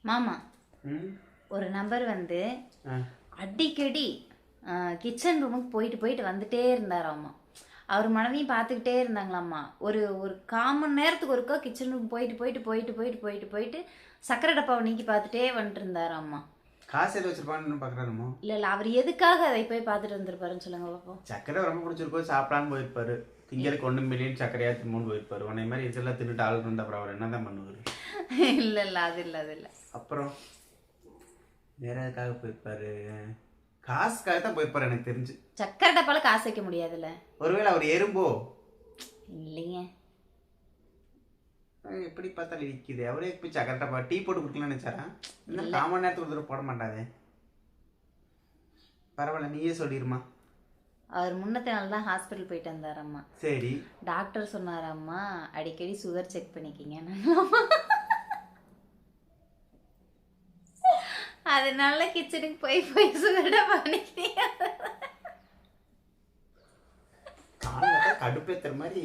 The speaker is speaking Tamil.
மாமா ம் ஒரு நபர் வந்து ஆ அடிக்கடி கிச்சன் ரூமுக்கு போயிட்டு போயிட்டு வந்துட்டே இருந்தாராம்மா. அவர் மனைவியும் பார்த்துக்கிட்டே இருந்தாங்களாம்மா. ஒரு ஒரு 1/4 மணி நேரத்துக்கு ஒருக்கா கிச்சன் ரூம் போயிட்டு போயிட்டு போயிட்டு போயிட்டு போயிட்டு போயிட்டு சக்கரை டப்பாவை நீக்கி பார்த்துட்டே வந்துட்டு இருந்தாராம்மா. காசு எது வச்சிருப்பான்னு பார்க்குறாருமோ. இல்லை இல்லை, அவர் எதுக்காக அதை போய் பார்த்துட்டு வந்திருப்பாருன்னு சொல்லுங்க பார்ப்போம். சக்கரை ரொம்ப பிடிச்சிருக்கோ சாப்பிடான்னு போயிருப்பாரு. திங்களுக்கு 1 மில்லியன் சக்கரையா தின்னு போயிருப்பாரு. உன்னை மாதிரி இதெல்லாம் தின்னுட்டு ஆள் இருந்தா அப்புறம் அவர் என்னதான் பண்ணுவாரு? இல்லை இல்லை, அது இல்லை அது இல்லை. அப்புறம் வேற எதுக்காக போயிருப்பாரு? காசுக்காக தான் போயிருப்பாரு எனக்கு தெரிஞ்சு. சக்கரை டப்பால காசு வைக்க முடியாதுல்ல. ஒருவேளை அவர் எறும்போ? இல்லைங்க. எப்படி பார்த்தாலும் இருக்குது. அவரே போய் சக்கரை டப்பா டீ போட்டு குடிக்கலாம்னு நினைச்சாரா? இன்னும் 1/4 மணி நேரத்துக்கு ஒரு தடவை போட மாட்டாதே. பரவாயில்ல, நீயே சொல்லிருமா. அவர் முன்னத்த நாள் தான் ஹாஸ்பிட்டல் போயிட்டு வந்தாரம்மா. சரி. டாக்டர் சொன்னாராம்மா, அடிக்கடி சுகர் செக் பண்ணிக்கிங்க. அதனால கிச்சனுக்கு போய் போய் சுகர் பண்ணிக்கிறீங்க. கடுப்பேத்துற மாதிரி